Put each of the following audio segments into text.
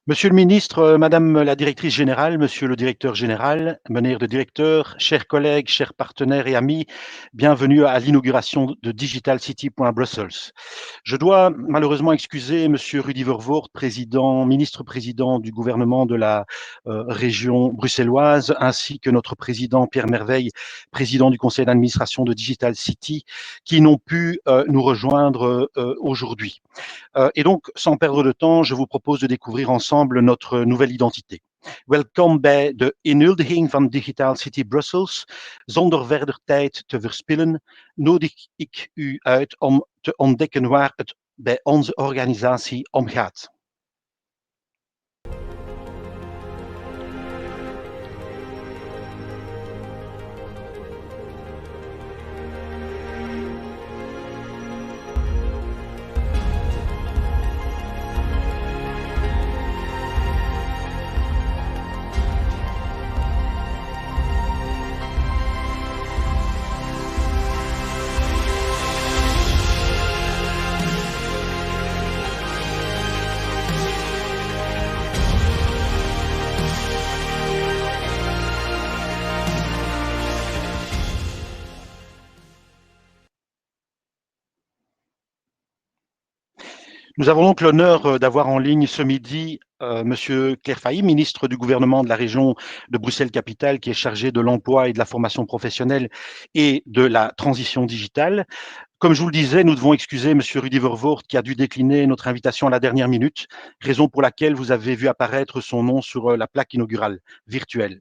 Monsieur le ministre, madame la directrice générale, monsieur le directeur général, meneur de directeur, chers collègues, chers partenaires et amis, bienvenue à l'inauguration de Digital City.Brussels. Je dois malheureusement excuser monsieur Rudy Vervoort, ministre-président du gouvernement de la région bruxelloise, ainsi que notre président Pierre Merveille, président du conseil d'administration de Digital City, qui n'ont pu nous rejoindre aujourd'hui. Et donc, sans perdre de temps, je vous propose de découvrir ensemble notre nouvelle identité. Welkom bij de inhuldiging van Digital City Brussels. Zonder verder tijd te verspillen, nodig ik u uit om te ontdekken waar het bij onze organisatie om gaat. Nous avons donc l'honneur d'avoir en ligne ce midi Monsieur Claire Failly, ministre du gouvernement de la région de Bruxelles-Capitale, qui est chargé de l'emploi et de la formation professionnelle et de la transition digitale. Comme je vous le disais, nous devons excuser monsieur Rudy Vervoort qui a dû décliner notre invitation à la dernière minute, raison pour laquelle vous avez vu apparaître son nom sur la plaque inaugurale virtuelle.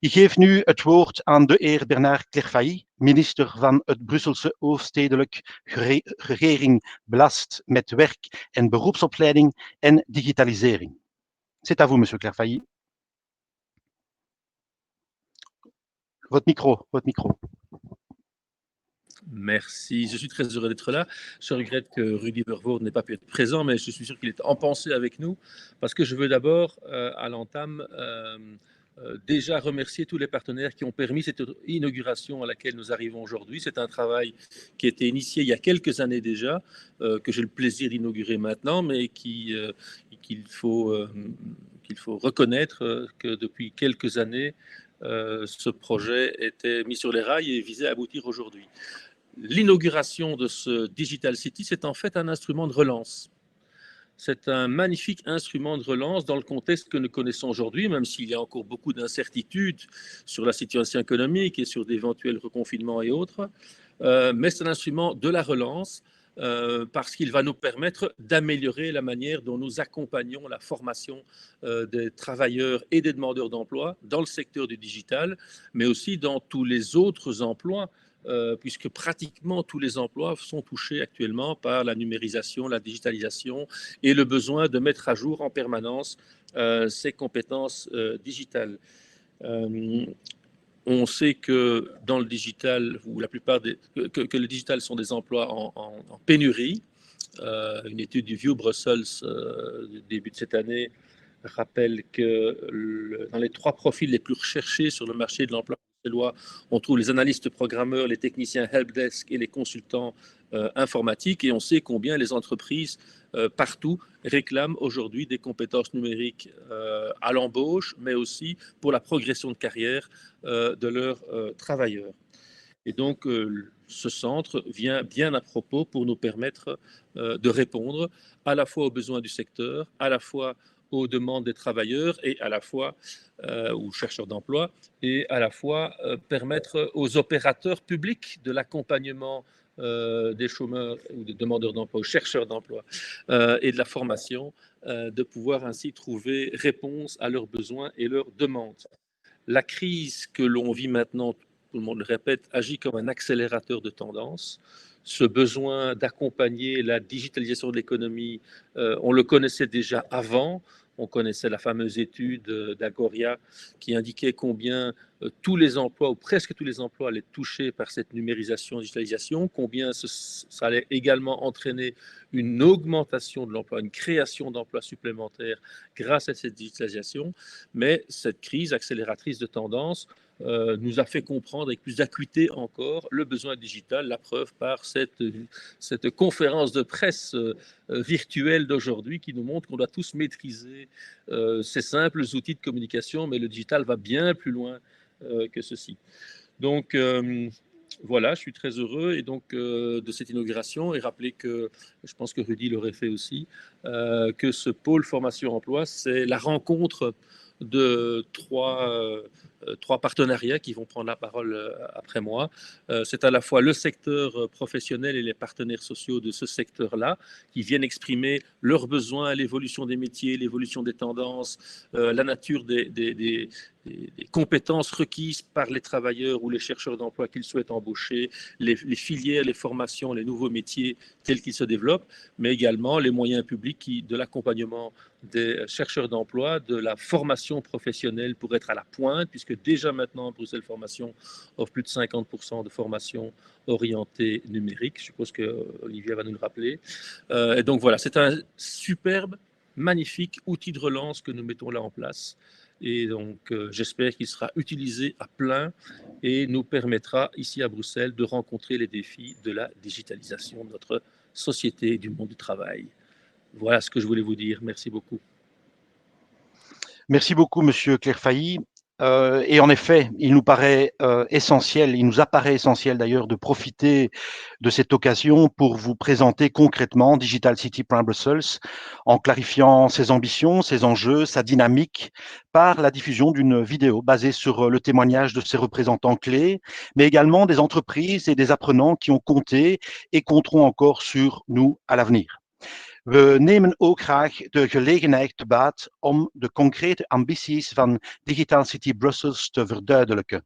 Ik geef nu het woord aan de heer Bernard Clairfailly, minister van het Brusselse hoofdstedelijk regering belast met werk en beroepsopleiding en digitalisering. C'est à vous, monsieur Clairfailly. Votre micro, votre micro. Merci, je suis très heureux d'être là. Je regrette que Rudy Vervoort n'ait pas pu être présent, mais je suis sûr qu'il est en pensée avec nous, parce que je veux d'abord, à l'entame, déjà remercier tous les partenaires qui ont permis cette inauguration à laquelle nous arrivons aujourd'hui. C'est un travail qui a été initié il y a quelques années déjà, que j'ai le plaisir d'inaugurer maintenant, mais qu'il faut reconnaître que depuis quelques années, ce projet était mis sur les rails et visait à aboutir aujourd'hui. L'inauguration de ce Digital City, c'est en fait un instrument de relance. C'est un magnifique instrument de relance dans le contexte que nous connaissons aujourd'hui, même s'il y a encore beaucoup d'incertitudes sur la situation économique et sur d'éventuels reconfinements et autres. Mais c'est un instrument de la relance parce qu'il va nous permettre d'améliorer la manière dont nous accompagnons la formation des travailleurs et des demandeurs d'emploi dans le secteur du digital, mais aussi dans tous les autres emplois puisque pratiquement tous les emplois sont touchés actuellement par la numérisation, la digitalisation et le besoin de mettre à jour en permanence ces compétences digitales. On sait que dans le digital, ou la plupart que le digital sont des emplois en pénurie. Une étude du View Brussels du début de cette année rappelle que dans les 3 profils les plus recherchés sur le marché de l'emploi bruxellois, on trouve les analystes programmeurs, les techniciens helpdesk et les consultants informatiques. Et on sait combien les entreprises partout réclament aujourd'hui des compétences numériques à l'embauche, mais aussi pour la progression de carrière de leurs travailleurs. Et donc, ce centre vient bien à propos pour nous permettre de répondre à la fois aux besoins du secteur, à la fois aux demandes des travailleurs et à la fois aux chercheurs d'emploi et à la fois permettre aux opérateurs publics de l'accompagnement des chômeurs ou des demandeurs d'emploi, aux chercheurs d'emploi et de la formation, de pouvoir ainsi trouver réponse à leurs besoins et leurs demandes. La crise que l'on vit maintenant, tout le monde le répète, agit comme un accélérateur de tendance. Ce besoin d'accompagner la digitalisation de l'économie, on le connaissait déjà avant. On connaissait la fameuse étude d'Agoria qui indiquait combien tous les emplois, ou presque tous les emplois, allaient être touchés par cette numérisation, digitalisation, combien ça allait également entraîner une augmentation de l'emploi, une création d'emplois supplémentaires grâce à cette digitalisation. Mais cette crise accélératrice de tendance nous a fait comprendre avec plus d'acuité encore le besoin digital, la preuve par cette conférence de presse virtuelle d'aujourd'hui qui nous montre qu'on doit tous maîtriser ces simples outils de communication, mais le digital va bien plus loin que ceci. Donc voilà, je suis très heureux et donc de cette inauguration et rappeler que, je pense que Rudy l'aurait fait aussi, que ce pôle formation-emploi, c'est la rencontre de trois partenariats qui vont prendre la parole après moi. C'est à la fois le secteur professionnel et les partenaires sociaux de ce secteur-là qui viennent exprimer leurs besoins, l'évolution des métiers, l'évolution des tendances, la nature des compétences requises par les travailleurs ou les chercheurs d'emploi qu'ils souhaitent embaucher, les filières, les formations, les nouveaux métiers tels qu'ils se développent, mais également les moyens publics de l'accompagnement des chercheurs d'emploi, de la formation professionnelle pour être à la pointe, puisque déjà maintenant, Bruxelles Formation offre plus de 50% de formation orientée numérique. Je suppose que Olivier va nous le rappeler. Et donc voilà, c'est un superbe, magnifique outil de relance que nous mettons là en place. Et donc, j'espère qu'il sera utilisé à plein et nous permettra, ici à Bruxelles, de rencontrer les défis de la digitalisation de notre société et du monde du travail. Voilà ce que je voulais vous dire. Merci beaucoup. Merci beaucoup, Monsieur Clairfailly. Et en effet, il nous paraît essentiel, il nous apparaît essentiel d'ailleurs de profiter de cette occasion pour vous présenter concrètement Digital City Brussels en clarifiant ses ambitions, ses enjeux, sa dynamique par la diffusion d'une vidéo basée sur le témoignage de ses représentants clés, mais également des entreprises et des apprenants qui ont compté et compteront encore sur nous à l'avenir. We nemen ook graag de gelegenheid te baat om de concrete ambities van Digital City Brussels te verduidelijken.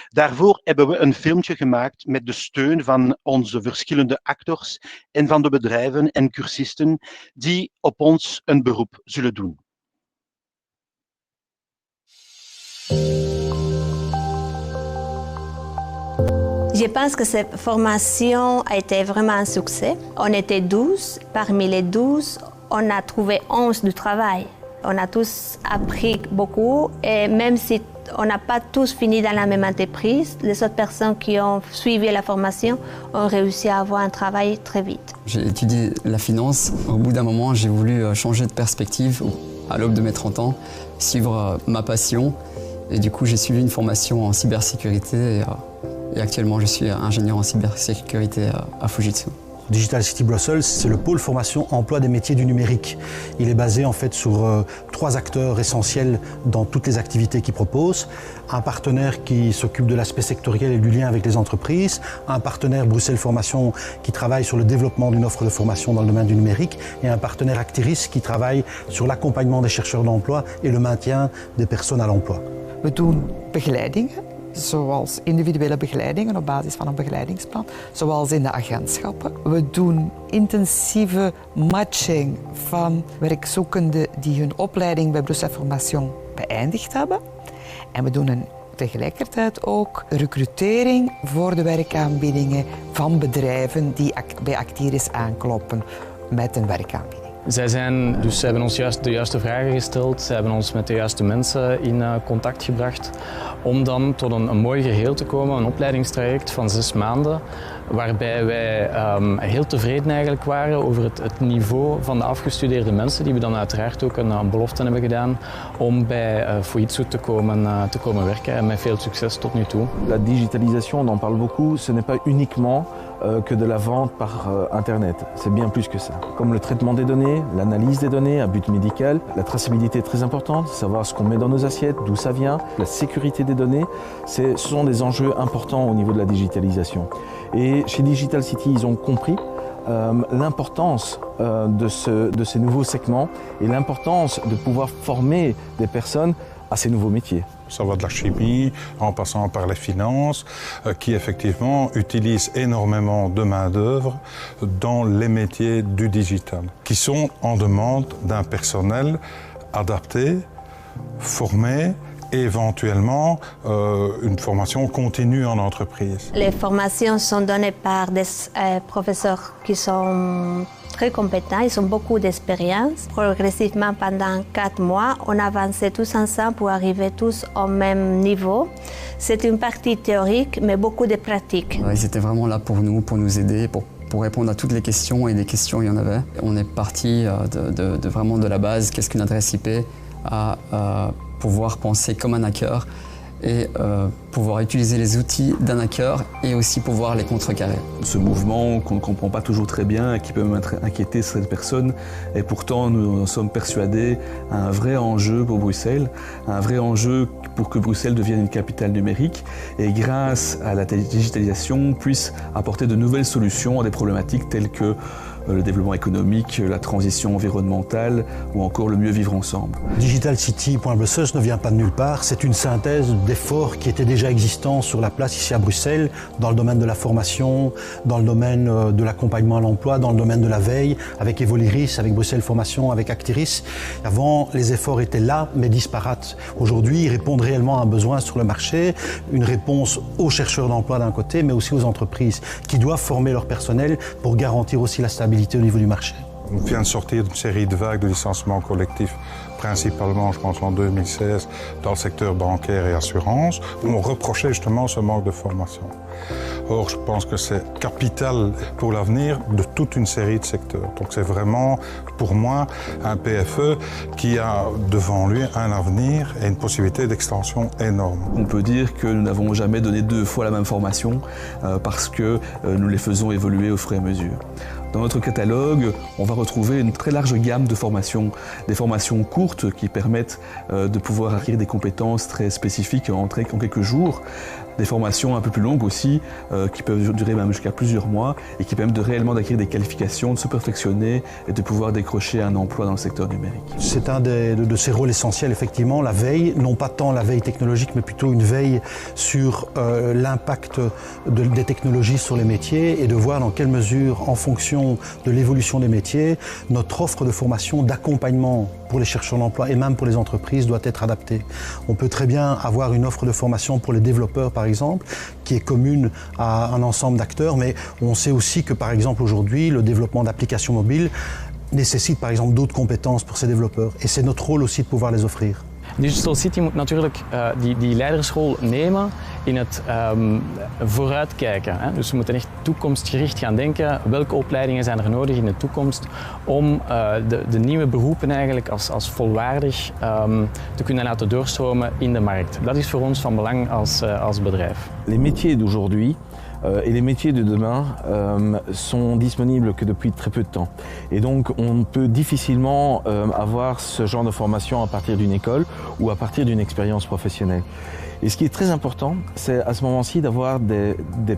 Daarvoor hebben we een filmpje gemaakt met de steun van onze verschillende actors en van de bedrijven en cursisten die op ons een beroep zullen doen. Je pense que cette formation a été vraiment un succès. On était 12. Parmi les 12, on a trouvé 11 du travail. On a tous appris beaucoup et même si on n'a pas tous fini dans la même entreprise, les autres personnes qui ont suivi la formation ont réussi à avoir un travail très vite. J'ai étudié la finance. Au bout d'un moment, j'ai voulu changer de perspective. À l'aube de mes 30 ans, suivre ma passion. Et du coup, j'ai suivi une formation en cybersécurité. Et actuellement, je suis ingénieur en cybersécurité à Fujitsu. Digital City Brussels, c'est le pôle formation emploi des métiers du numérique. Il est basé en fait sur 3 acteurs essentiels dans toutes les activités qu'il propose. Un partenaire qui s'occupe de l'aspect sectoriel et du lien avec les entreprises. Un partenaire Bruxelles Formation qui travaille sur le développement d'une offre de formation dans le domaine du numérique. Et un partenaire Actiris qui travaille sur l'accompagnement des chercheurs d'emploi et le maintien des personnes à l'emploi. We doen begeleidingen, zoals individuele begeleidingen op basis van een begeleidingsplan, zoals in de agentschappen. We doen intensieve matching van werkzoekenden die hun opleiding bij Bruxelles Formation beëindigd hebben. En we doen tegelijkertijd ook recrutering voor de werkaanbiedingen van bedrijven die bij Actiris aankloppen met een werkaanbieding. Ze hebben ons juist de juiste vragen gesteld, ze hebben ons met de juiste mensen in contact gebracht om dan tot een mooi geheel te komen, een opleidingstraject van 6 maanden waarbij wij heel tevreden eigenlijk waren over het niveau van de afgestudeerde mensen die we dan uiteraard ook een belofte hebben gedaan om bij Fujitsu te komen werken en met veel succes tot nu toe. La digitalisation, on en parle beaucoup, ce n'est pas uniquement que de la vente par Internet. C'est bien plus que ça. Comme le traitement des données, l'analyse des données à but médical, la traçabilité est très importante, savoir ce qu'on met dans nos assiettes, d'où ça vient, la sécurité des données, ce sont des enjeux importants au niveau de la digitalisation. Et chez Digital City, ils ont compris l'importance de ces nouveaux segments et l'importance de pouvoir former des personnes à ces nouveaux métiers. Ça va de la chimie, en passant par les finances, qui effectivement utilisent énormément de main-d'œuvre dans les métiers du digital, qui sont en demande d'un personnel adapté, formé, et éventuellement une formation continue en entreprise. Les formations sont données par des professeurs qui sont très compétents, ils ont beaucoup d'expérience. Progressivement, pendant 4 mois, on avançait tous ensemble pour arriver tous au même niveau. C'est une partie théorique, mais beaucoup de pratique. Ils étaient vraiment là pour nous aider, pour répondre à toutes les questions, et des questions il y en avait. On est parti vraiment de la base, qu'est-ce qu'une adresse IP, à pouvoir penser comme un hacker et pouvoir utiliser les outils d'un hacker et aussi pouvoir les contrecarrer. Ce mouvement qu'on ne comprend pas toujours très bien et qui peut même inquiéter certaines personnes, et pourtant nous en sommes persuadés, un vrai enjeu pour Bruxelles, un vrai enjeu pour que Bruxelles devienne une capitale numérique et grâce à la digitalisation puisse apporter de nouvelles solutions à des problématiques telles que le développement économique, la transition environnementale ou encore le mieux vivre ensemble. DigitalCity.Brussels ne vient pas de nulle part, c'est une synthèse d'efforts qui étaient déjà existants sur la place ici à Bruxelles, dans le domaine de la formation, dans le domaine de l'accompagnement à l'emploi, dans le domaine de la veille, avec Evoliris, avec Bruxelles Formation, avec Actiris. Avant, les efforts étaient là, mais disparates. Aujourd'hui, ils répondent réellement à un besoin sur le marché, une réponse aux chercheurs d'emploi d'un côté, mais aussi aux entreprises qui doivent former leur personnel pour garantir aussi la stabilité au niveau du marché. On vient de sortir d'une série de vagues de licenciements collectifs, principalement, je pense, en 2016, dans le secteur bancaire et assurance, où on reprochait justement ce manque de formation. Or, je pense que c'est capital pour l'avenir de toute une série de secteurs. Donc c'est vraiment, pour moi, un PFE qui a devant lui un avenir et une possibilité d'extension énorme. On peut dire que nous n'avons jamais donné 2 fois la même formation parce que nous les faisons évoluer au fur et à mesure. Dans notre catalogue, on va retrouver une très large gamme de formations, des formations courtes qui permettent de pouvoir acquérir des compétences très spécifiques en quelques jours, des formations un peu plus longues aussi, qui peuvent durer même jusqu'à plusieurs mois et qui permettent réellement d'acquérir des qualifications, de se perfectionner et de pouvoir décrocher un emploi dans le secteur numérique. C'est un de ces rôles essentiels, effectivement, la veille, non pas tant la veille technologique, mais plutôt une veille sur l'impact des technologies sur les métiers et de voir dans quelle mesure, en fonction de l'évolution des métiers, notre offre de formation, d'accompagnement pour les chercheurs d'emploi et même pour les entreprises doit être adaptée. On peut très bien avoir une offre de formation pour les développeurs, par exemple, qui est commune à un ensemble d'acteurs, mais on sait aussi que, par exemple, aujourd'hui, le développement d'applications mobiles nécessite, par exemple, d'autres compétences pour ces développeurs. Et c'est notre rôle aussi de pouvoir les offrir. Digital City moet natuurlijk die leidersrol nemen in het vooruitkijken. Hè? Dus we moeten echt toekomstgericht gaan denken. Welke opleidingen zijn er nodig in de toekomst om de nieuwe beroepen eigenlijk als volwaardig te kunnen laten doorstromen in de markt. Dat is voor ons van belang als bedrijf. Les métiers d'aujourd'hui et les métiers de demain sont disponibles que depuis très peu de temps. Et donc on peut difficilement avoir ce genre de formation à partir d'une école ou à partir d'une expérience professionnelle. Et ce qui est très important, c'est à ce moment-ci d'avoir des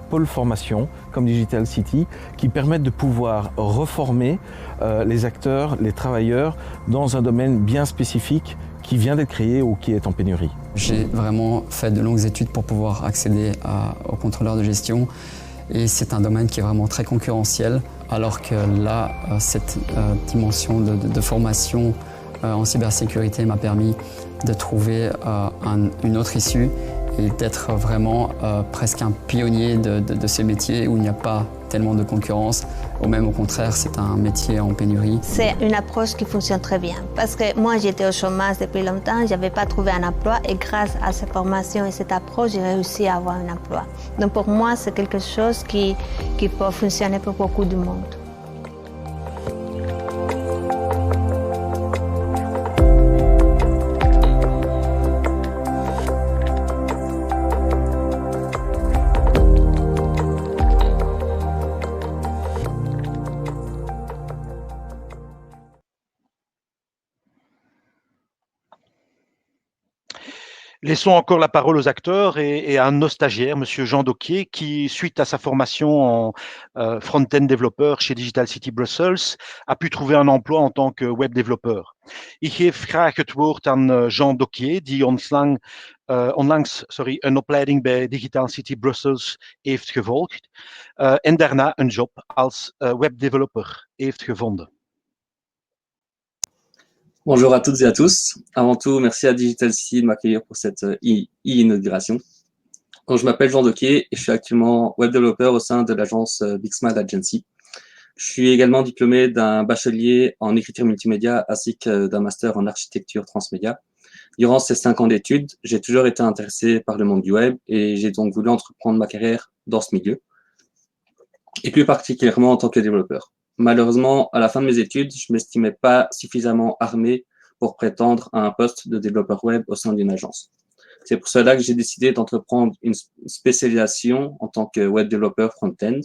pôles formation comme Digital City qui permettent de pouvoir reformer les acteurs, les travailleurs dans un domaine bien spécifique qui vient d'être créé ou qui est en pénurie. J'ai vraiment fait de longues études pour pouvoir accéder au contrôleur de gestion et c'est un domaine qui est vraiment très concurrentiel alors que là, cette dimension de formation en cybersécurité m'a permis de trouver une autre issue et d'être vraiment presque un pionnier de ces métiers où il n'y a pas tellement de concurrence, ou même au contraire, c'est un métier en pénurie. C'est une approche qui fonctionne très bien parce que moi j'étais au chômage depuis longtemps, je n'avais pas trouvé un emploi et grâce à cette formation et cette approche, j'ai réussi à avoir un emploi. Donc pour moi, c'est quelque chose qui peut fonctionner pour beaucoup de monde. Laissons encore la parole aux acteurs et à un de nos stagiaires, Monsieur Jean Doquier, qui, suite à sa formation en front-end développeur chez Digital City Brussels, a pu trouver un emploi en tant que web développeur. Ik geef graag het woord aan Jean Doquier, die onlangs een opleiding bij Digital City Brussels heeft gevolgd en daarna een job als webdeveloper heeft gevonden. Bonjour à toutes et à tous. Avant tout, merci à Digital City de m'accueillir pour cette inauguration. Donc, je m'appelle Jean Doquier et je suis actuellement web développeur au sein de l'agence Big Smile Agency. Je suis également diplômé d'un bachelier en écriture multimédia ainsi que d'un master en architecture transmédia. Durant ces 5 ans d'études, j'ai toujours été intéressé par le monde du web et j'ai donc voulu entreprendre ma carrière dans ce milieu, et plus particulièrement en tant que développeur. Malheureusement, à la fin de mes études, je ne m'estimais pas suffisamment armé pour prétendre à un poste de développeur web au sein d'une agence. C'est pour cela que j'ai décidé d'entreprendre une spécialisation en tant que web développeur front-end.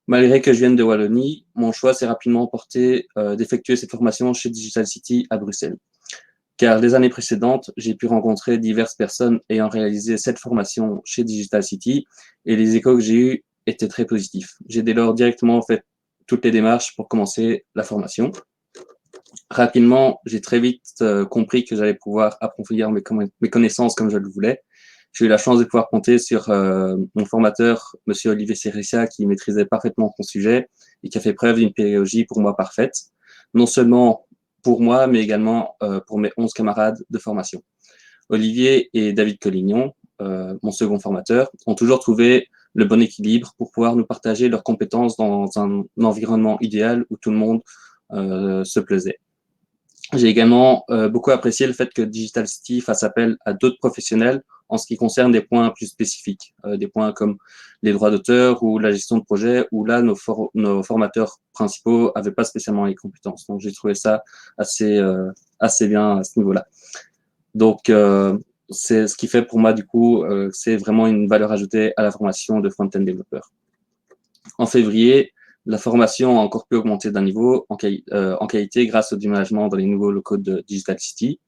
Malgré que je vienne de Wallonie, mon choix s'est rapidement porté d'effectuer cette formation chez Digital City à Bruxelles. Car les années précédentes, j'ai pu rencontrer diverses personnes ayant réalisé cette formation chez Digital City et les échos que j'ai eus étaient très positifs. J'ai dès lors directement fait toutes les démarches pour commencer la formation. Rapidement, j'ai très vite compris que j'allais pouvoir approfondir mes connaissances comme je le voulais. J'ai eu la chance de pouvoir compter sur mon formateur, M. Olivier Serrissia, qui maîtrisait parfaitement mon sujet et qui a fait preuve d'une pédagogie pour moi parfaite, non seulement pour moi, mais également pour mes 11 camarades de formation. Olivier et David Collignon, mon second formateur, ont toujours trouvé le bon équilibre pour pouvoir nous partager leurs compétences dans un environnement idéal où tout le monde se plaisait. J'ai également beaucoup apprécié le fait que Digital City fasse appel à d'autres professionnels en ce qui concerne des points plus spécifiques, des points comme les droits d'auteur ou la gestion de projet, où là, nos formateurs principaux n'avaient pas spécialement les compétences. Donc, j'ai trouvé ça assez bien à ce niveau-là. Donc, c'est ce qui fait pour moi, du coup, c'est vraiment une valeur ajoutée à la formation de front-end développeur. En février, la formation a encore pu augmenter d'un niveau en qualité grâce au déménagement dans les nouveaux locaux de Digital City.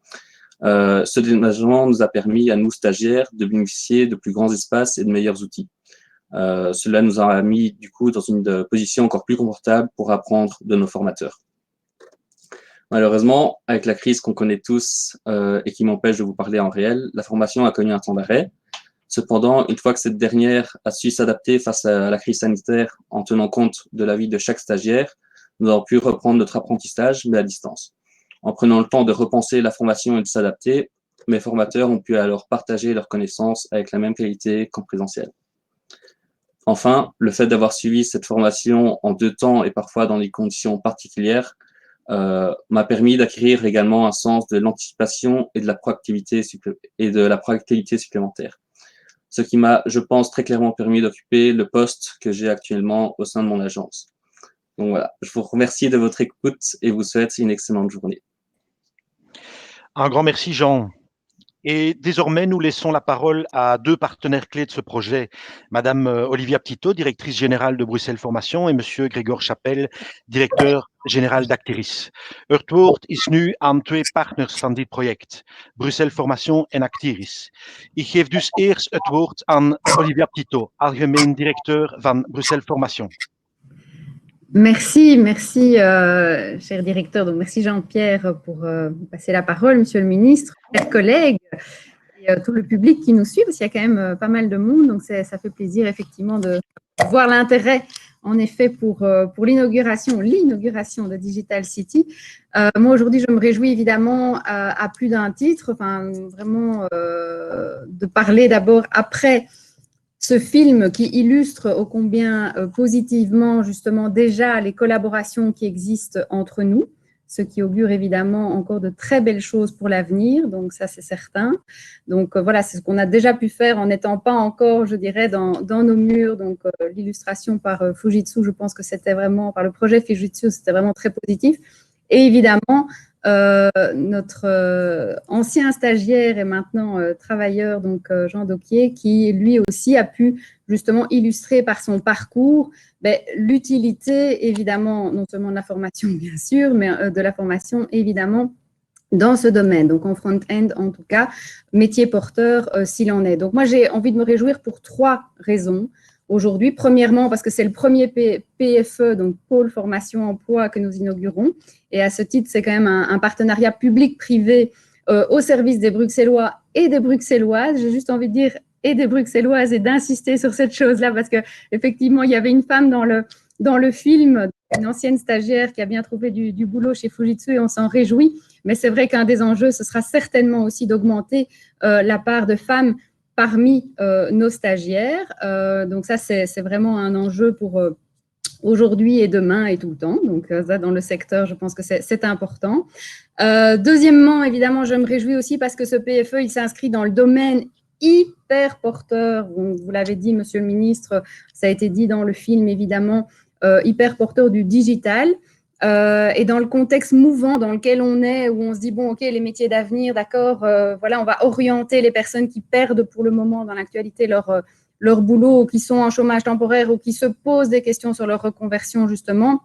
Ce déménagement nous a permis à nous, stagiaires, de bénéficier de plus grands espaces et de meilleurs outils. Cela nous a mis, du coup, dans une position encore plus confortable pour apprendre de nos formateurs. Malheureusement, avec la crise qu'on connaît tous et qui m'empêche de vous parler en réel, la formation a connu un temps d'arrêt. Cependant, une fois que cette dernière a su s'adapter face à la crise sanitaire en tenant compte de l'avis de chaque stagiaire, nous avons pu reprendre notre apprentissage, mais à distance. En prenant le temps de repenser la formation et de s'adapter, mes formateurs ont pu alors partager leurs connaissances avec la même qualité qu'en présentiel. Enfin, le fait d'avoir suivi cette formation en 2 temps et parfois dans des conditions particulières m'a permis d'acquérir également un sens de l'anticipation et de la proactivité supplémentaire. Ce qui m'a, je pense, très clairement permis d'occuper le poste que j'ai actuellement au sein de mon agence. Donc voilà, je vous remercie de votre écoute et vous souhaite une excellente journée. Un grand merci, Jean. Et désormais, nous laissons la parole à 2 partenaires clés de ce projet, Madame Olivia Ptito, directrice générale de Bruxelles Formation, et Monsieur Gregor Chapelle, directeur général d'Actiris. Het woord is nu aan 2 partners van dit project, Bruxelles Formation en Actiris. Ik geef dus eerst het woord aan Olivia Ptito, algemeen directeur van Bruxelles Formation. Merci, cher directeur. Donc, merci Jean-Pierre pour passer la parole, monsieur le ministre, chers collègues et tout le public qui nous suit, parce qu'il y a quand même pas mal de monde, donc ça fait plaisir effectivement de voir l'intérêt, en effet, pour l'inauguration de Digital City. Moi, aujourd'hui, je me réjouis évidemment à plus d'un titre, enfin, vraiment de parler d'abord après ce film qui illustre ô combien positivement justement déjà les collaborations qui existent entre nous, ce qui augure évidemment encore de très belles choses pour l'avenir, donc ça c'est certain. Donc voilà, c'est ce qu'on a déjà pu faire en n'étant pas encore, je dirais, dans nos murs. Donc l'illustration par Fujitsu, je pense que c'était vraiment, par le projet Fujitsu, c'était vraiment très positif. Et évidemment, notre ancien stagiaire et maintenant travailleur, donc Jean Doquier, qui lui aussi a pu justement illustrer par son parcours l'utilité évidemment non seulement de la formation bien sûr, mais de la formation évidemment dans ce domaine, donc en front-end en tout cas, métier porteur s'il en est. Donc moi j'ai envie de me réjouir pour 3 raisons. Aujourd'hui, premièrement, parce que c'est le premier PFE, donc Pôle Formation Emploi, que nous inaugurons. Et à ce titre, c'est quand même un partenariat public-privé au service des Bruxellois et des Bruxelloises. J'ai juste envie de dire et des Bruxelloises et d'insister sur cette chose-là parce qu'effectivement, il y avait une femme dans le film une ancienne stagiaire qui a bien trouvé du boulot chez Fujitsu et on s'en réjouit. Mais c'est vrai qu'un des enjeux, ce sera certainement aussi d'augmenter la part de femmes parmi nos stagiaires. Donc ça, c'est vraiment un enjeu pour aujourd'hui et demain et tout le temps. Donc ça, dans le secteur, je pense que c'est important. Deuxièmement, évidemment, je me réjouis aussi parce que ce PFE, il s'inscrit dans le domaine hyper porteur. Vous l'avez dit, Monsieur le Ministre, ça a été dit dans le film, évidemment, hyper porteur du digital. Et dans le contexte mouvant dans lequel on est, où on se dit, bon, OK, les métiers d'avenir, d'accord, voilà, on va orienter les personnes qui perdent pour le moment dans l'actualité leur boulot, ou qui sont en chômage temporaire, ou qui se posent des questions sur leur reconversion, justement.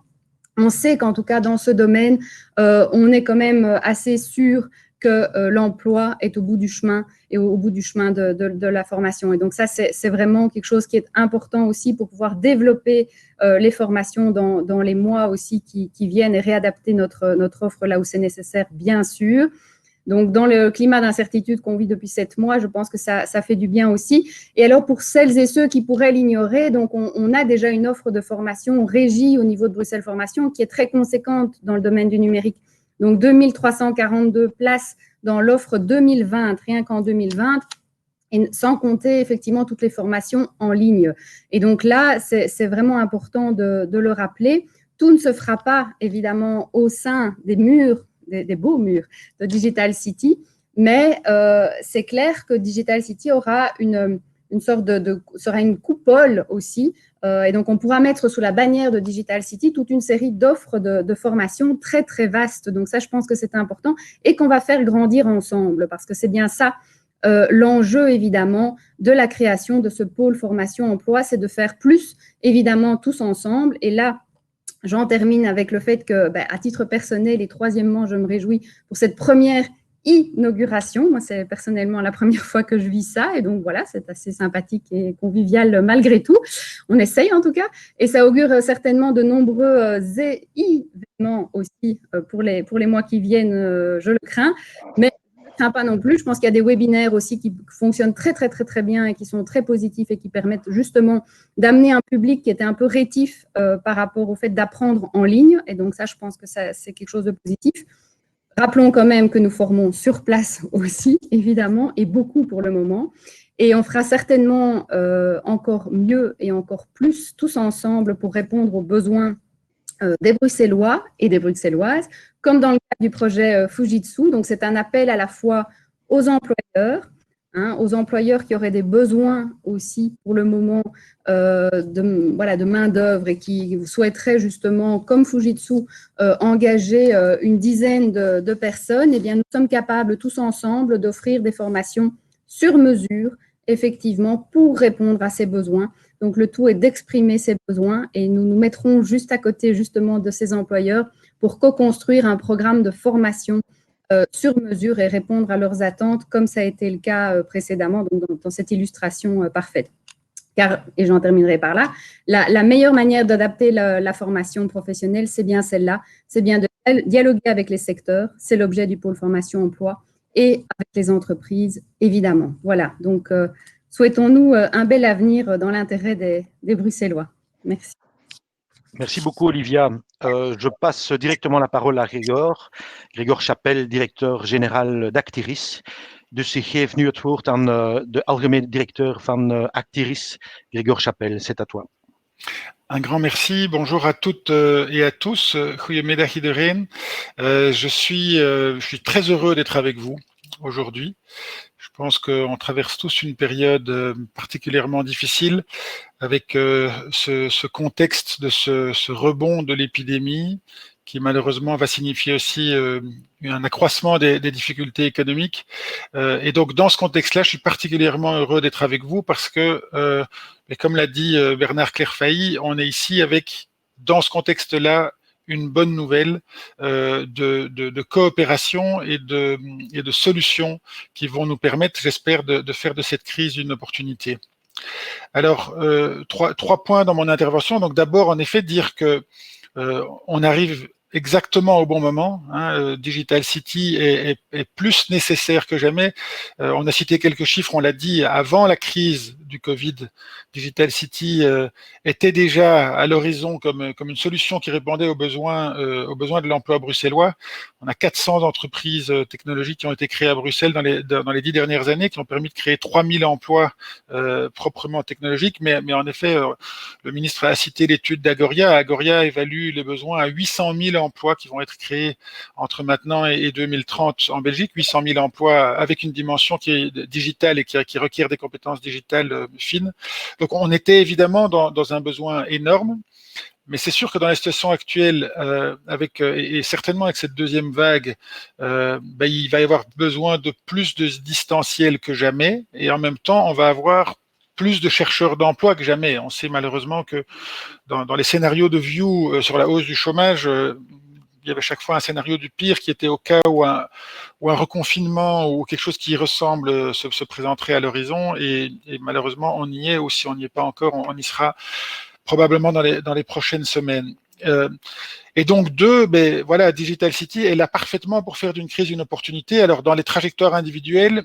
On sait qu'en tout cas, dans ce domaine, on est quand même assez sûr que l'emploi est au bout du chemin et au bout du chemin de la formation. Et donc ça, c'est vraiment quelque chose qui est important aussi pour pouvoir développer les formations dans les mois aussi qui viennent et réadapter notre offre là où c'est nécessaire, bien sûr. Donc, dans le climat d'incertitude qu'on vit depuis 7 mois, je pense que ça fait du bien aussi. Et alors, pour celles et ceux qui pourraient l'ignorer, donc on a déjà une offre de formation régie au niveau de Bruxelles Formation qui est très conséquente dans le domaine du numérique. Donc, 2342 places dans l'offre 2020, rien qu'en 2020, et sans compter effectivement toutes les formations en ligne. Et donc là, c'est vraiment important de le rappeler. Tout ne se fera pas, évidemment, au sein des murs, des beaux murs de Digital City, mais c'est clair que Digital City aura une sorte sera une coupole aussi, et donc on pourra mettre sous la bannière de Digital City toute une série d'offres de formation très très vastes. Donc ça, je pense que c'est important et qu'on va faire grandir ensemble, parce que c'est bien ça l'enjeu évidemment de la création de ce pôle formation emploi, c'est de faire plus évidemment tous ensemble. Et là, j'en termine avec le fait que, à titre personnel et troisièmement, je me réjouis pour cette première inauguration. Moi, c'est personnellement la première fois que je vis ça. Et donc, voilà, c'est assez sympathique et convivial malgré tout. On essaye en tout cas. Et ça augure certainement de nombreux événements aussi pour les mois qui viennent, je le crains. Mais pas non plus. Je pense qu'il y a des webinaires aussi qui fonctionnent très, très, très, très bien et qui sont très positifs et qui permettent justement d'amener un public qui était un peu rétif par rapport au fait d'apprendre en ligne. Et donc ça, je pense que c'est quelque chose de positif. Rappelons quand même que nous formons sur place aussi, évidemment, et beaucoup pour le moment. Et on fera certainement encore mieux et encore plus tous ensemble pour répondre aux besoins des Bruxellois et des Bruxelloises, comme dans le cadre du projet Fujitsu. Donc, c'est un appel à la fois aux employeurs qui auraient des besoins aussi pour le moment de main-d'œuvre et qui souhaiteraient justement, comme Fujitsu, engager une dizaine de personnes. Eh bien, nous sommes capables tous ensemble d'offrir des formations sur mesure, effectivement, pour répondre à ces besoins. Donc, le tout est d'exprimer ces besoins et nous nous mettrons juste à côté, justement, de ces employeurs pour co-construire un programme de formation sur mesure et répondre à leurs attentes, comme ça a été le cas précédemment, donc dans cette illustration parfaite. Car, et j'en terminerai par là, la meilleure manière d'adapter la formation professionnelle, c'est bien celle-là, c'est bien de dialoguer avec les secteurs, c'est l'objet du pôle formation emploi, et avec les entreprises, évidemment. Voilà, donc souhaitons-nous un bel avenir dans l'intérêt des Bruxellois. Merci. Merci beaucoup, Olivia. Je passe directement la parole à Gregor Chapelle, directeur général d'Actiris. Dus ik geef nu het woord aan de algemene directeur van Actiris, Gregor Chapelle. C'est à toi. Un grand merci. Bonjour à toutes et à tous. Goedemiddag iedereen. Je suis très heureux d'être avec vous aujourd'hui. Je pense qu'on traverse tous une période particulièrement difficile avec ce contexte de ce rebond de l'épidémie qui malheureusement va signifier aussi un accroissement des difficultés économiques. Et donc dans ce contexte-là, je suis particulièrement heureux d'être avec vous parce que, comme l'a dit Bernard Clairfailly, on est ici avec, dans ce contexte-là, une bonne nouvelle de coopération et de solutions qui vont nous permettre, j'espère, de faire de cette crise une opportunité. Alors, trois points dans mon intervention. Donc d'abord, en effet, dire que on arrive exactement au bon moment. Digital City est plus nécessaire que jamais. On a cité quelques chiffres, on l'a dit, avant la crise du Covid, Digital City était déjà à l'horizon comme une solution qui répondait aux besoins de l'emploi bruxellois. On a 400 entreprises technologiques qui ont été créées à Bruxelles dans les 10 dernières années, qui ont permis de créer 3000 emplois proprement technologiques. Mais en effet, le ministre a cité l'étude d'Agoria. Agoria évalue les besoins à 800 000 emplois qui vont être créés entre maintenant et 2030 en Belgique. 800 000 emplois avec une dimension qui est digitale et qui requiert des compétences digitales fines. Donc on était évidemment dans un besoin énorme. Mais c'est sûr que dans la situation actuelle, et certainement avec cette deuxième vague, il va y avoir besoin de plus de distanciel que jamais. Et en même temps, on va avoir plus de chercheurs d'emploi que jamais. On sait malheureusement que dans les scénarios de View sur la hausse du chômage, il y avait chaque fois un scénario du pire qui était au cas où un reconfinement ou quelque chose qui y ressemble se présenterait à l'horizon. Et malheureusement, on y est, ou si on n'y est pas encore, on y sera probablement dans les prochaines semaines. Et donc, Digital City est là parfaitement pour faire d'une crise une opportunité. Alors, dans les trajectoires individuelles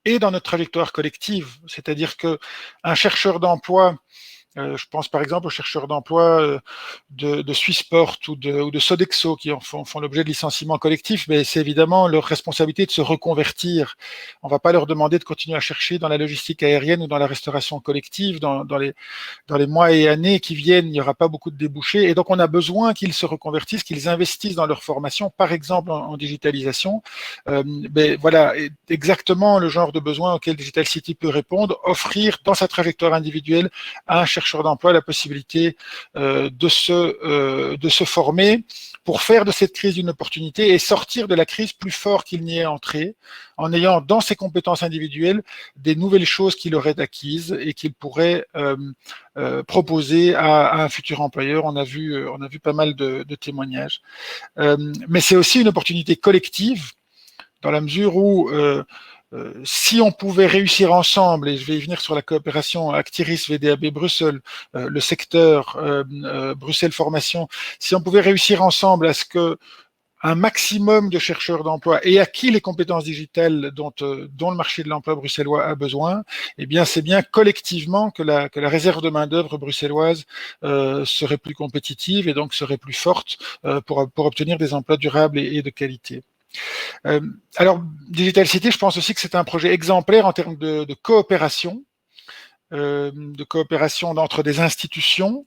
et dans notre trajectoire collective, c'est-à-dire qu'un chercheur d'emploi, je pense par exemple aux chercheurs d'emploi de Swissport ou de Sodexo qui font l'objet de licenciements collectifs, mais c'est évidemment leur responsabilité de se reconvertir. On ne va pas leur demander de continuer à chercher dans la logistique aérienne ou dans la restauration collective. Dans les mois et années qui viennent, il n'y aura pas beaucoup de débouchés. Et donc, on a besoin qu'ils se reconvertissent, qu'ils investissent dans leur formation, par exemple en digitalisation. Voilà, exactement le genre de besoin auquel Digital City peut répondre, offrir dans sa trajectoire individuelle à un chercheur d'emploi la possibilité de se former pour faire de cette crise une opportunité et sortir de la crise plus fort qu'il n'y est entré, en ayant dans ses compétences individuelles des nouvelles choses qu'il aurait acquises et qu'il pourrait proposer à un futur employeur. On a vu pas mal de témoignages. Mais c'est aussi une opportunité collective dans la mesure où si on pouvait réussir ensemble, et je vais y venir sur la coopération Actiris, VDAB Bruxelles, le secteur Bruxelles Formation, si on pouvait réussir ensemble à ce que un maximum de chercheurs d'emploi et acquis les compétences digitales dont le marché de l'emploi bruxellois a besoin, eh bien, c'est bien collectivement que la réserve de main-d'œuvre bruxelloise serait plus compétitive et donc serait plus forte pour obtenir des emplois durables et de qualité. Alors, Digital City, je pense aussi que c'est un projet exemplaire en termes de coopération entre des institutions,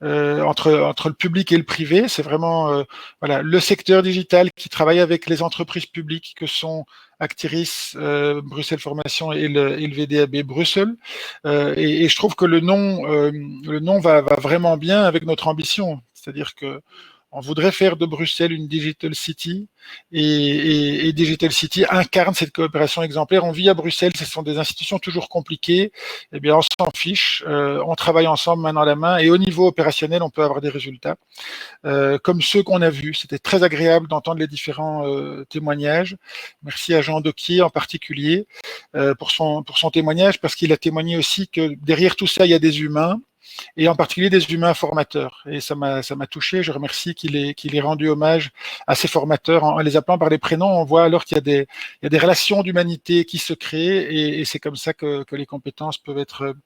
entre le public et le privé. C'est vraiment le secteur digital qui travaille avec les entreprises publiques que sont Actiris, Bruxelles Formation et le VDAB Bruxelles. Et je trouve que le nom va vraiment bien avec notre ambition. C'est-à-dire que on voudrait faire de Bruxelles une Digital City et Digital City incarne cette coopération exemplaire. On vit à Bruxelles, ce sont des institutions toujours compliquées. Eh bien, on s'en fiche. On travaille ensemble main dans la main et au niveau opérationnel, on peut avoir des résultats comme ceux qu'on a vus. C'était très agréable d'entendre les différents témoignages. Merci à Jean Doquier en particulier pour son témoignage parce qu'il a témoigné aussi que derrière tout ça, il y a des humains. Et en particulier des humains formateurs. Et ça m'a touché. Je remercie qu'il ait rendu hommage à ces formateurs en les appelant par les prénoms. On voit alors qu'il y a des relations d'humanité qui se créent et c'est comme ça que les compétences peuvent être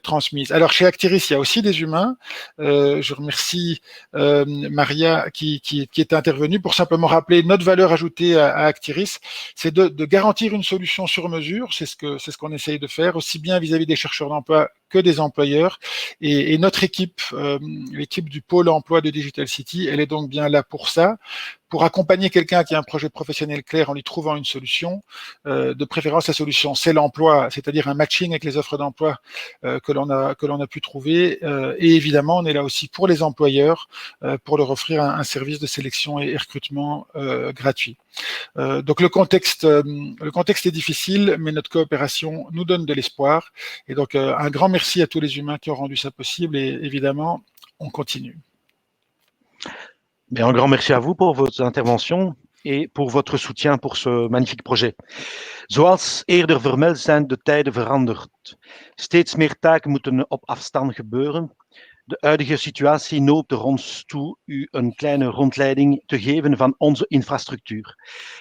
transmises. Alors chez Actiris, il y a aussi des humains. Je remercie Maria qui est intervenue pour simplement rappeler notre valeur ajoutée à Actiris, c'est de garantir une solution sur mesure. C'est ce qu'on essaye de faire, aussi bien vis-à-vis des chercheurs d'emploi que des employeurs. Et notre équipe, l'équipe du pôle emploi de Digital City, elle est donc bien là pour ça, pour accompagner quelqu'un qui a un projet professionnel clair en lui trouvant une solution. De préférence, la solution, c'est l'emploi, c'est-à-dire un matching avec les offres d'emploi que l'on a pu trouver. Et évidemment, on est là aussi pour les employeurs, pour leur offrir un service de sélection et recrutement gratuit. Donc le contexte est difficile, mais notre coopération nous donne de l'espoir. Et donc un grand merci à tous les humains qui ont rendu ça possible et évidemment, on continue. Mais un grand merci à vous pour vos interventions et pour votre soutien pour ce magnifique projet. Zoals eerder vermeld zijn de tijden veranderd. Steeds meer taken moeten op afstand gebeuren. De huidige situatie noopt er ons toe u een kleine rondleiding te geven van onze infrastructuur.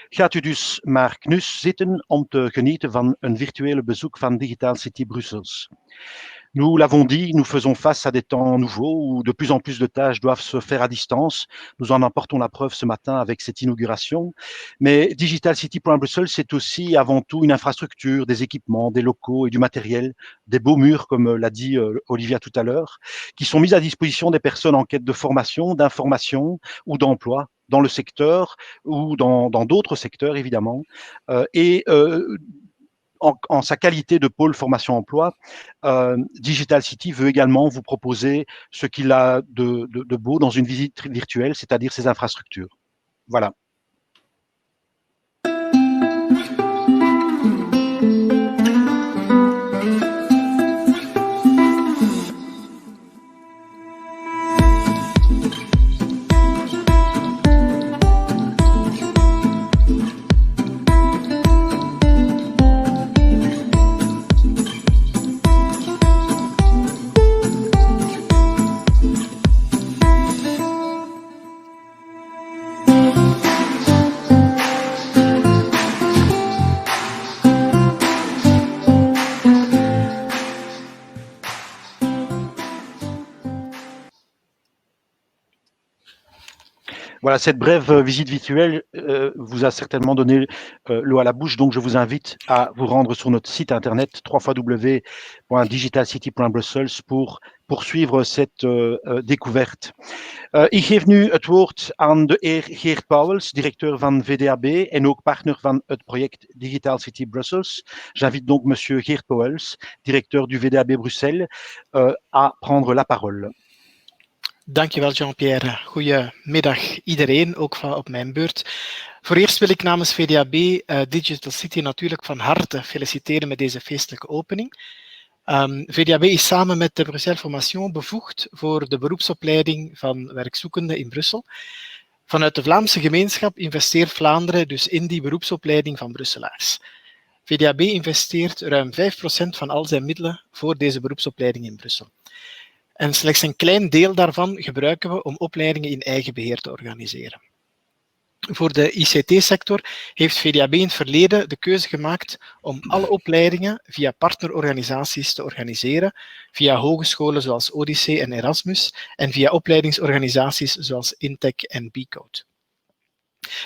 Gaat u dus maar knus zitten om te genieten van een virtuele bezoek van Digital City Brussels. Nous l'avons dit, nous faisons face à des temps nouveaux où de plus en plus de tâches doivent se faire à distance. Nous en apportons la preuve ce matin avec cette inauguration. Mais Digital City.Brussels, c'est aussi avant tout une infrastructure, des équipements, des locaux et du matériel, des beaux murs, comme l'a dit Olivia tout à l'heure, qui sont mis à disposition des personnes en quête de formation, d'information ou d'emploi dans le secteur ou dans d'autres secteurs, évidemment. En sa qualité de pôle formation-emploi, Digital City veut également vous proposer ce qu'il a de beau dans une visite virtuelle, c'est-à-dire ses infrastructures. Voilà. Voilà, cette brève visite virtuelle vous a certainement donné l'eau à la bouche, donc je vous invite à vous rendre sur notre site internet www.digitalcity.brussels pour poursuivre cette découverte. Ik geef nu het woord aan de heer Geert Pauwels, directeur van VDAB en ook partner van het project Digital City Brussels. J'invite donc monsieur Geert Pauwels, directeur du VDAB Bruxelles, à prendre la parole. Dankjewel Jean-Pierre. Goedemiddag iedereen, ook op mijn beurt. Voor eerst wil ik namens VDAB Digital City natuurlijk van harte feliciteren met deze feestelijke opening. VDAB is samen met de Bruxelles Formation bevoegd voor de beroepsopleiding van werkzoekenden in Brussel. Vanuit de Vlaamse gemeenschap investeert Vlaanderen dus in die beroepsopleiding van Brusselaars. VDAB investeert ruim 5% van al zijn middelen voor deze beroepsopleiding in Brussel. En slechts een klein deel daarvan gebruiken we om opleidingen in eigen beheer te organiseren. Voor de ICT-sector heeft VDAB in het verleden de keuze gemaakt om alle opleidingen via partnerorganisaties te organiseren, via hogescholen zoals Odyssee en Erasmus en via opleidingsorganisaties zoals Intech en B-Code.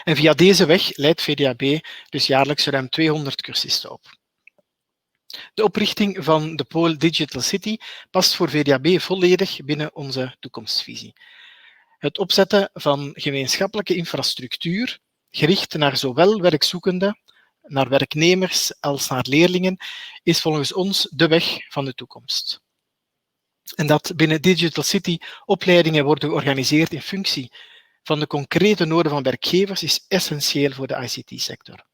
En via deze weg leidt VDAB dus jaarlijks ruim 200 cursisten op. De oprichting van de pool Digital City past voor VDAB volledig binnen onze toekomstvisie. Het opzetten van gemeenschappelijke infrastructuur, gericht naar zowel werkzoekenden, naar werknemers als naar leerlingen, is volgens ons de weg van de toekomst. En dat binnen Digital City opleidingen worden georganiseerd in functie van de concrete noden van werkgevers is essentieel voor de ICT-sector.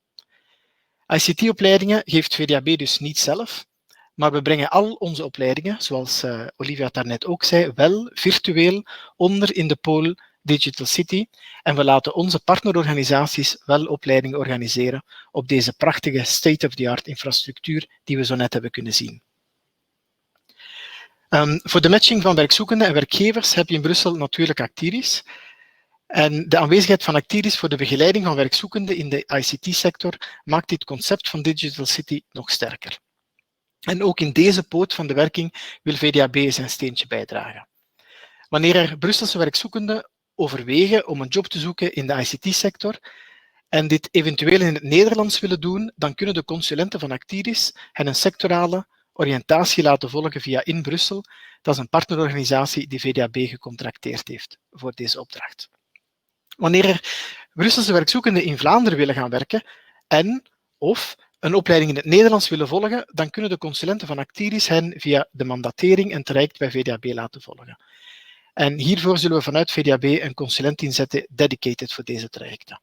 ICT-opleidingen geeft VDAB dus niet zelf, maar we brengen al onze opleidingen, zoals Olivia daarnet ook zei, wel virtueel onder in de pool Digital City en we laten onze partnerorganisaties wel opleidingen organiseren op deze prachtige state-of-the-art infrastructuur die we zo net hebben kunnen zien. Voor de matching van werkzoekenden en werkgevers heb je in Brussel natuurlijk Actiris. En de aanwezigheid van Actiris voor de begeleiding van werkzoekenden in de ICT-sector maakt dit concept van Digital City nog sterker. En ook in deze poot van de werking wil VDAB zijn steentje bijdragen. Wanneer er Brusselse werkzoekenden overwegen om een job te zoeken in de ICT-sector en dit eventueel in het Nederlands willen doen, dan kunnen de consulenten van Actiris hen een sectorale oriëntatie laten volgen via In Brussel. Dat is een partnerorganisatie die VDAB gecontracteerd heeft voor deze opdracht. Wanneer er Brusselse werkzoekenden in Vlaanderen willen gaan werken of een opleiding in het Nederlands willen volgen, dan kunnen de consulenten van Actiris hen via de mandatering een traject bij VDAB laten volgen. En hiervoor zullen we vanuit VDAB een consulent inzetten dedicated voor deze trajecten.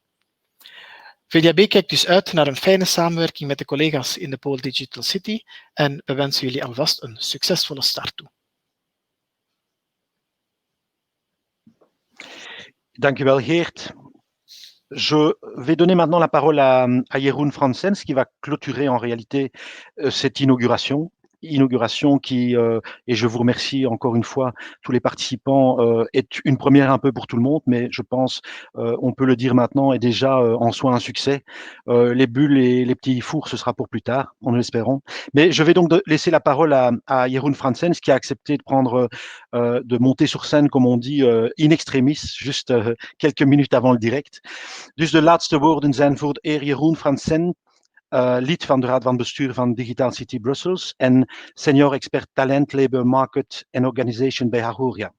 VDAB kijkt dus uit naar een fijne samenwerking met de collega's in de pool Digital City en we wensen jullie alvast een succesvolle start toe. Dankjewel Geert. Je vais donner maintenant la parole à Jeroen Franssens qui va clôturer en réalité cette inauguration. inauguration qui, et je vous remercie encore une fois, tous les participants, est une première un peu pour tout le monde, mais je pense, on peut le dire maintenant, est déjà en soi un succès. Les bulles et les petits fours, ce sera pour plus tard, en l'espérons. Mais je vais donc laisser la parole à Jeroen Franssens, qui a accepté de prendre, de monter sur scène, comme on dit, in extremis, juste quelques minutes avant le direct. Dus de laatste woorden zijn voor de heer Jeroen Franssens, lid van de Raad van Bestuur van Digital City Brussels en senior expert talent, labor market en organisation bij Agoria.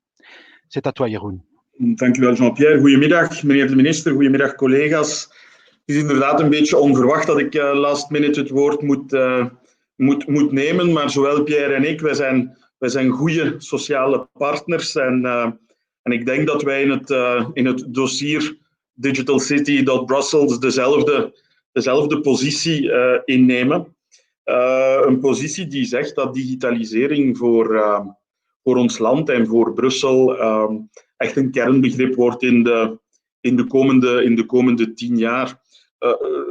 C'est à toi, Jeroen. Dank u wel, Jean-Pierre. Goedemiddag, meneer de minister. Goedemiddag, collega's. Het is inderdaad een beetje onverwacht dat ik last minute het woord moet nemen, maar zowel Pierre en ik, wij zijn goede sociale partners en ik denk dat wij in het dossier digitalcity.brussels dezelfde positie innemen. Een positie die zegt dat digitalisering voor ons land en voor Brussel echt een kernbegrip wordt in de komende 10 jaar.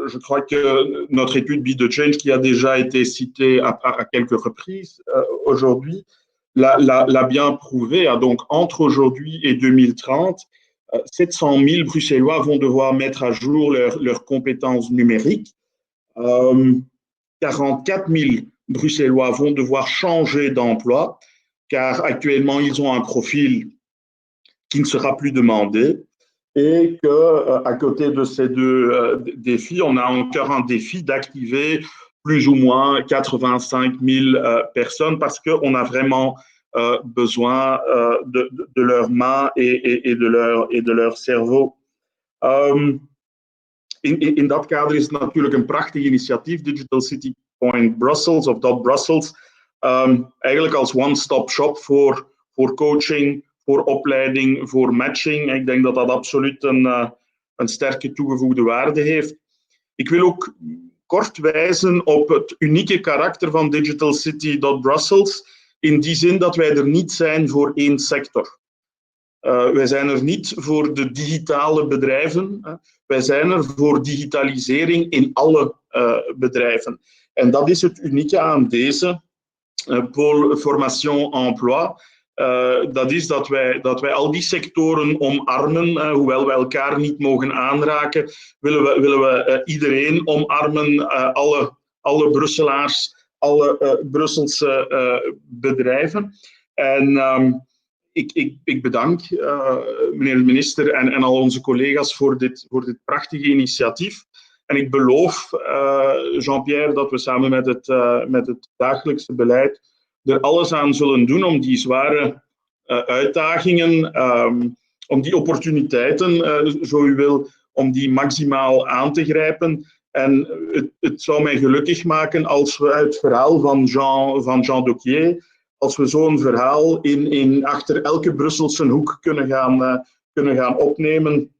Je crois que notre étude Be the Change, qui a déjà été citée à quelques reprises aujourd'hui, l'a bien prouvé. Donc, entre aujourd'hui et 2030, 700 000 Bruxellois vont devoir mettre à jour leurs compétences numériques. 44 000 Bruxellois vont devoir changer d'emploi, car actuellement, ils ont un profil qui ne sera plus demandé. Et qu'à côté de ces deux défis, on a encore un défi d'activer plus ou moins 85 000 personnes parce qu'on a vraiment besoin de leurs mains et de leur cerveau. In dat kader is het natuurlijk een prachtig initiatief, Digital City Brussels of .Brussels, eigenlijk als one-stop shop voor coaching, voor opleiding, voor matching. Ik denk dat dat absoluut een sterke toegevoegde waarde heeft. Ik wil ook kort wijzen op het unieke karakter van Digital City.Brussels, in die zin dat wij er niet zijn voor één sector. Wij zijn er niet voor de digitale bedrijven. Wij zijn er voor digitalisering in alle bedrijven. En dat is het unieke aan deze Pôle Formation Emploi. Dat is dat wij al die sectoren omarmen, hoewel we elkaar niet mogen aanraken, willen we iedereen omarmen, alle Brusselaars, alle Brusselse bedrijven. En ik bedank meneer de minister en al onze collega's voor dit prachtige initiatief. En ik beloof, Jean-Pierre, dat we samen met het dagelijkse beleid er alles aan zullen doen om die zware uitdagingen, om die opportuniteiten, zo u wil, om die maximaal aan te grijpen. En het zou mij gelukkig maken als we het verhaal van Jean Dauquier, als we zo'n verhaal achter elke Brusselse hoek kunnen gaan opnemen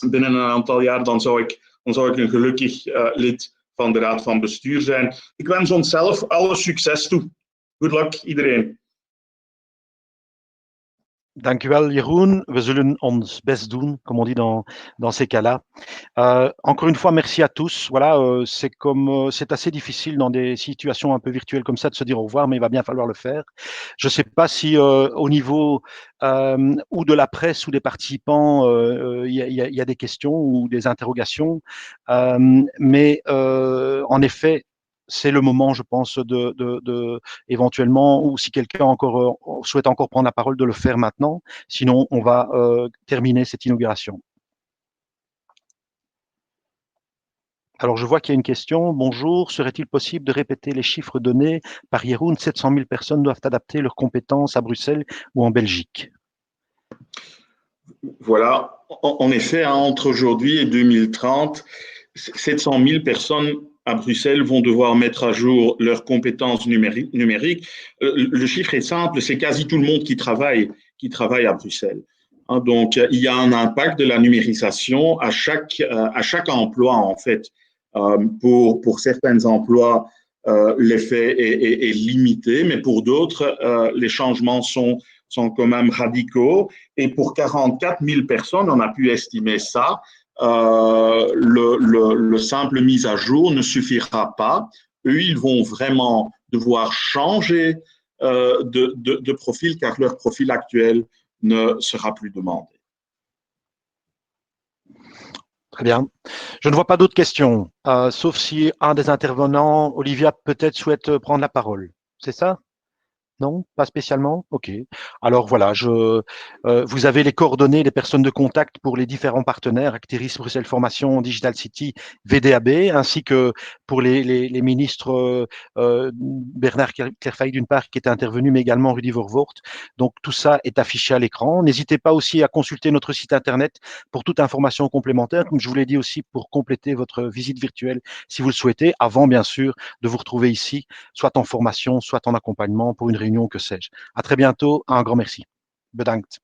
binnen een aantal jaar, dan zou ik een gelukkig lid van de Raad van Bestuur zijn. Ik wens onszelf alle succes toe. Good luck, iedereen. Dank u wel, Jeroen. We zullen ons best doen, comme on dit dans ces cas-là. Encore une fois, merci à tous. Voilà, c'est assez difficile dans des situations un peu virtuelles comme ça de se dire au revoir, mais il va bien falloir le faire. Je ne sais pas si au niveau ou de la presse ou des participants, il y a des questions ou des interrogations, mais en effet, c'est le moment, je pense, éventuellement, ou si quelqu'un souhaite encore prendre la parole, de le faire maintenant. Sinon, on va terminer cette inauguration. Alors, je vois qu'il y a une question. Bonjour, serait-il possible de répéter les chiffres donnés par Jeroen? 700 000 personnes doivent adapter leurs compétences à Bruxelles ou en Belgique. Voilà, en effet, entre aujourd'hui et 2030, 700 000 personnes à Bruxelles vont devoir mettre à jour leurs compétences numériques. Le chiffre est simple, c'est quasi tout le monde qui travaille à Bruxelles. Donc, il y a un impact de la numérisation à chaque emploi, en fait. Pour certains emplois, l'effet est limité, mais pour d'autres, les changements sont quand même radicaux. Et pour 44 000 personnes, on a pu estimer ça, le simple mise à jour ne suffira pas. Eux, ils vont vraiment devoir changer de profil car leur profil actuel ne sera plus demandé. Très bien. Je ne vois pas d'autres questions, sauf si un des intervenants, Olivia, peut-être souhaite prendre la parole. C'est ça? Non, pas spécialement? Ok. Alors voilà, vous avez les coordonnées, les personnes de contact pour les différents partenaires, Actiris, Bruxelles Formation, Digital City, VDAB, ainsi que pour les ministres Bernard Clairfailly d'une part qui était intervenu, mais également Rudy Vervoort. Donc tout ça est affiché à l'écran. N'hésitez pas aussi à consulter notre site internet pour toute information complémentaire, comme je vous l'ai dit aussi, pour compléter votre visite virtuelle si vous le souhaitez, avant bien sûr de vous retrouver ici, soit en formation, soit en accompagnement pour une réunion, que sais-je. À très bientôt, un grand merci. Bedankt.